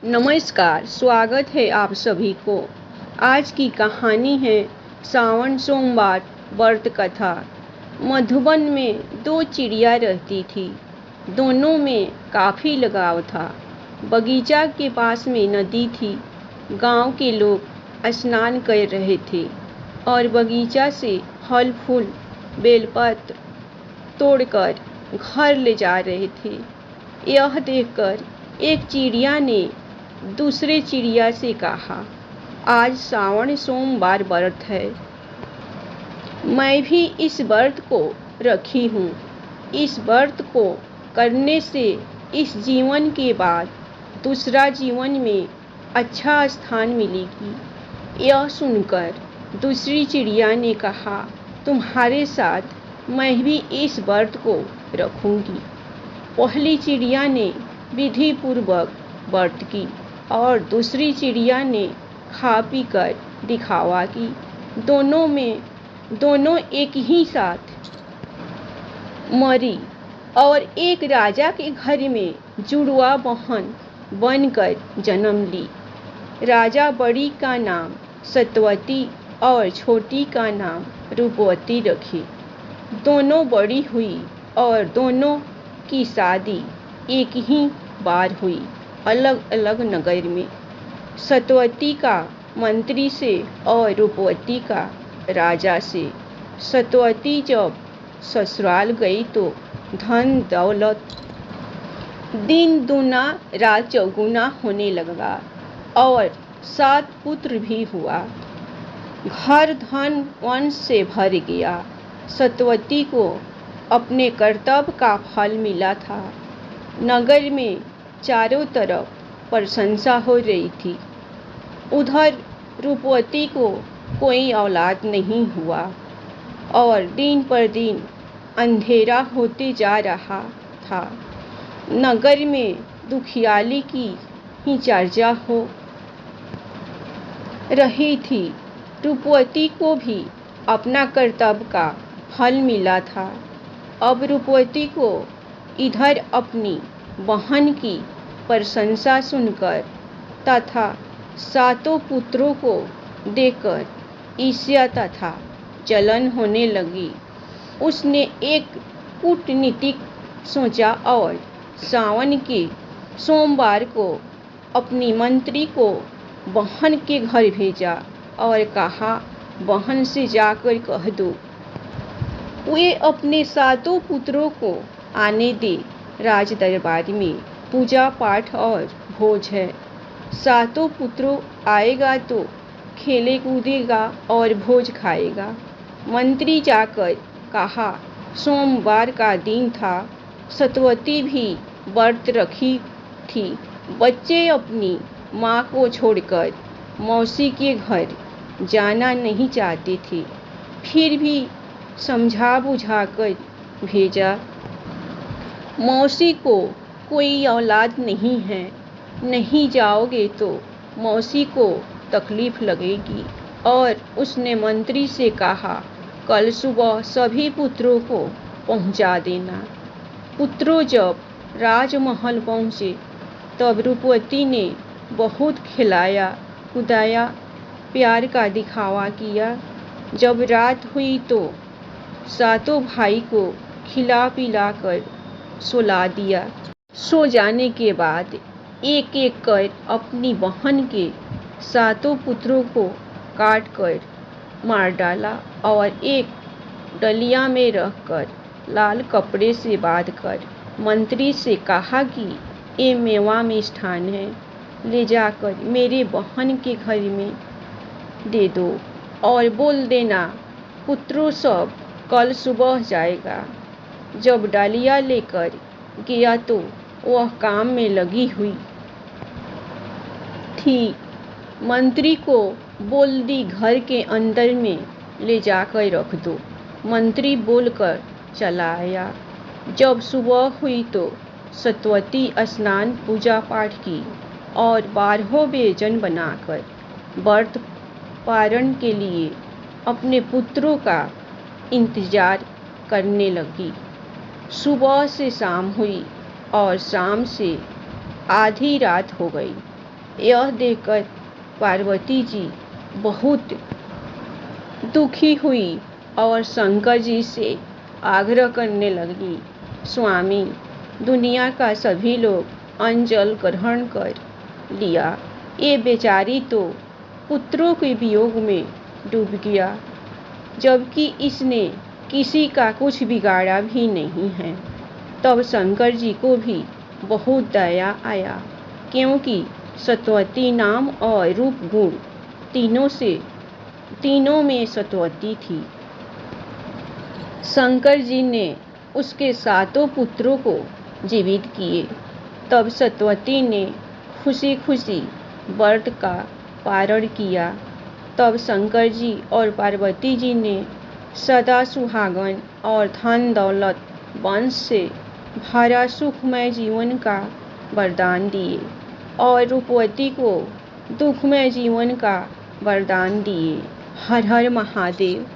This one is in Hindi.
नमस्कार, स्वागत है आप सभी को। आज की कहानी है सावन सोमवार व्रत कथा। मधुबन में दो चिड़िया रहती थी। दोनों में काफ़ी लगाव था। बगीचा के पास में नदी थी। गांव के लोग स्नान कर रहे थे और बगीचा से फल फूल बेलपत्र तोड़कर घर ले जा रहे थे। यह देखकर एक चिड़िया ने दूसरे चिड़िया से कहा, आज सावन सोमवार व्रत है। मैं भी इस व्रत को रखी हूँ। इस व्रत को करने से इस जीवन के बाद दूसरा जीवन में अच्छा स्थान मिलेगी। यह सुनकर दूसरी चिड़िया ने कहा, तुम्हारे साथ मैं भी इस व्रत को रखूँगी। पहली चिड़िया ने विधि पूर्वक व्रत की और दूसरी चिड़िया ने खा पी कर दिखावा की। दोनों एक ही साथ मरी और एक राजा के घर में जुड़वा बहन बनकर जन्म ली। राजा बड़ी का नाम सत्यवती और छोटी का नाम रूपवती रखी। दोनों बड़ी हुई और दोनों की शादी एक ही बार हुई, अलग अलग नगर में। सत्यवती का मंत्री से और रूपवती का राजा से। सत्यवती जब ससुराल गई तो धन दौलत दिन दूना रात चौगुना होने लगा और 7 पुत्र भी हुआ। घर धन वंश से भर गया। सत्यवती को अपने कर्तव्य का फल मिला था। नगर में चारों तरफ प्रशंसा हो रही थी। उधर रूपवती को कोई औलाद नहीं हुआ और दिन पर दिन अंधेरा होते जा रहा था। नगर में दुखियाली की ही चर्चा हो रही थी। रूपवती को भी अपना कर्तव्य का फल मिला था। अब रूपवती को इधर अपनी बहन की प्रशंसा सुनकर तथा 7 पुत्रों को देखकर ईर्ष्या तथा जलन होने लगी। उसने एक कूटनीतिक सोचा और सावन के सोमवार को अपनी मंत्री को बहन के घर भेजा और कहा, बहन से जाकर कह दो वे अपने 7 पुत्रों को आने दे। राज दरबार में पूजा पाठ और भोज है। 7 पुत्रों आएगा तो खेले कूदेगा और भोज खाएगा। मंत्री जाकर कहा, सोमवार का दिन था। सत्यवती भी व्रत रखी थी। बच्चे अपनी माँ को छोड़कर मौसी के घर जाना नहीं चाहते थे। फिर भी समझा बुझाकर भेजा। मौसी को कोई औलाद नहीं है। नहीं जाओगे तो मौसी को तकलीफ लगेगी। और उसने मंत्री से कहा, कल सुबह सभी पुत्रों को पहुंचा देना। पुत्रों जब राजमहल पहुंचे तब रूपवती ने बहुत खिलाया कुदाया, प्यार का दिखावा किया। जब रात हुई तो 7 भाई को खिला पिला कर सुला दिया। सो जाने के बाद एक एक कर अपनी बहन के 7 पुत्रों को काट कर मार डाला और एक डलिया में रखकर लाल कपड़े से बांधकर मंत्री से कहा कि ये मेवा मिष्ठान है, ले जाकर मेरे बहन के घर में दे दो और बोल देना पुत्रों सब कल सुबह जाएगा। जब डालिया लेकर गया तो वह काम में लगी हुई थी। मंत्री को बोल दी, घर के अंदर में ले जाकर रख दो। मंत्री बोलकर चला आया। जब सुबह हुई तो सत्यवती स्नान पूजा पाठ की और 12 व्यंजन बनाकर व्रत पारण के लिए अपने पुत्रों का इंतजार करने लगी। सुबह से शाम हुई और शाम से आधी रात हो गई। यह देखकर पार्वती जी बहुत दुखी हुई और शंकर जी से आग्रह करने लगी, स्वामी, दुनिया का सभी लोग अन्न जल ग्रहण कर लिया, ये बेचारी तो पुत्रों के वियोग में डूब गया, जबकि इसने किसी का कुछ बिगाड़ा भी नहीं है। तब शंकर जी को भी बहुत दया आया, क्योंकि सतवती नाम और रूप गुण तीनों में सतवती थी। शंकर जी ने उसके 7 पुत्रों को जीवित किए। तब सतवती ने खुशी खुशी व्रत का पारण किया। तब शंकर जी और पार्वती जी ने सदा सुहागन और धन दौलत वंश से भरा सुखमय जीवन का वरदान दिए और रूपवती को दुखमय जीवन का वरदान दिए। हर हर महादेव।